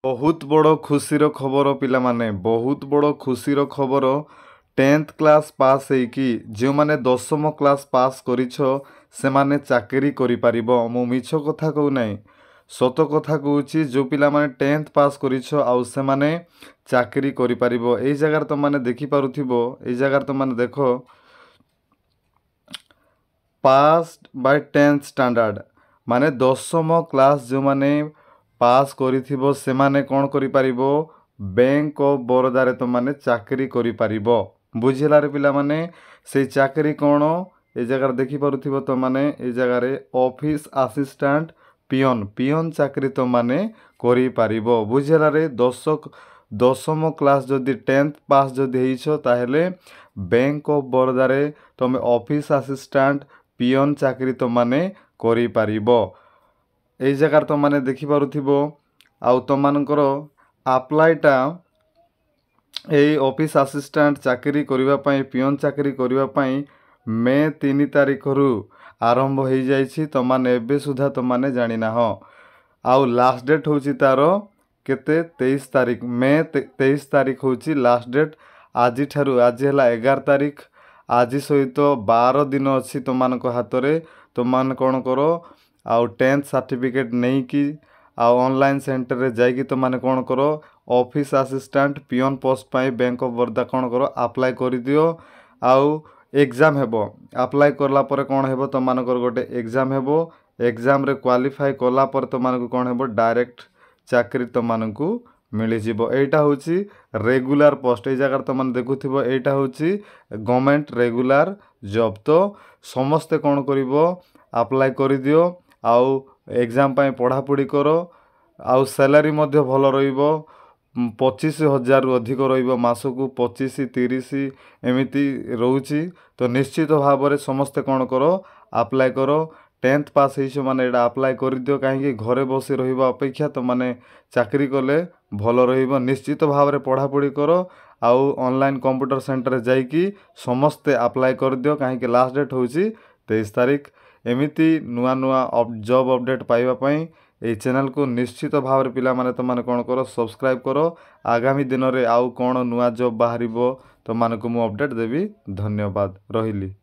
बहुत बड़ खुशीर खबर पिला माने बहुत बड़ खुशीर खबर 10th क्लास पास होइकी जो माने 10म क्लास पास करिछ से माने चाकरी करि परिबो। मु मिछ कथा कहू नाही सत कथा कहूची जो पिला माने 10th पास करिछ आउ से माने चाकरी करि परिबो। एई जगह तो माने देखि पारुथिबो एई जगह तो माने देखो पास बाय 10th स्टैंडर्ड माने 10म क्लास जो माने पास करिथिबो से माने कोन करि परिबो बैंक ऑफ बड़ौदा रे तो माने चाकरी करि परिबो। बुझिला रे पिला माने से चाकरी कोन ए जगह देखि पारुथिबो तो माने ए जगह रे ऑफिस असिस्टेंट पियन पियन चाकरी तो माने करि परिबो। बुझिला रे 10म क्लास जदि 10th पास जदि हेइछो ताहेले बैंक ऑफ बड़ौदा रे तमे ऑफिस असिस्टेंट पियन चाकरी तो माने करि परिबो। ए जगह तो माने देखि पारुथिबो आउ तो मानकर अप्लाईटा एई ऑफिस असिस्टेंट चाकरी करिबा पई पियन चाकरी करिबा पई मे 3 तारिख रु आरंभ हो जाइछि। तो माने एबे सुधा तो माने जानि ना हो आउ लास्ट डेट होछि तारो केते 23 तारिख मे 23 तारिख होछि लास्ट डेट। आज ठारु आज हला 11 तारिख आज सहित 12 दिन अछि तो मानको हाथ रे तो मान कोन करो आउ 10th सर्टिफिकेट नहीं कि आउ ऑनलाइन सेंटर रे जाइकी तो माने कोन करो ऑफिस असिस्टेंट पियन पोस्ट पाई बैंक ऑफ बड़ौदा कोन करो अप्लाई करि दियो। आउ एग्जाम हेबो अप्लाई करला परे कोन हेबो तो मानकर गोटे एग्जाम हेबो एग्जाम रे क्वालिफाई करला पर तो मानको कोन हेबो डायरेक्ट चाकरी तो मानकू मिली जिवो। एटा होची रेगुलर पोस्ट ए जगह तो माने देखुथिबो एटा होची गवर्नमेंट रेगुलर जॉब। तो समस्ते कोन करिवो अप्लाई करि दियो आउ एग्जाम पाई पढ़ा पढ़ी करो आउ सैलरी मध्य भल रहिबो 25,000 रु अधिक रहिबो मासकू 25-30 एमिति रहउची। तो निश्चित भाव रे समस्ते कोन करो अप्लाई करो 10th पास हेइछो माने एटा अप्लाई करि दियो काहे घरे बसी रहिबा अपेक्षा तो माने चाकरी कले भल रहिबो। निश्चित भाव रे पढ़ा पढ़ी करो आउ ऑनलाइन कंप्यूटर सेंटर जाइकी समस्ते अप्लाई कर दियो काहे लास्ट डेट होची 23 तारिख। एमिति नुआ नुआ जॉब अपडेट पाइबा पई ए चैनल को निश्चित भाव रे पिला माने तो माने कोन करो सब्सक्राइब करो। आगामी दिन रे आउ कोन नुआ जॉब बाहरिबो तो माने को मु अपडेट देबी। धन्यवाद रहिली।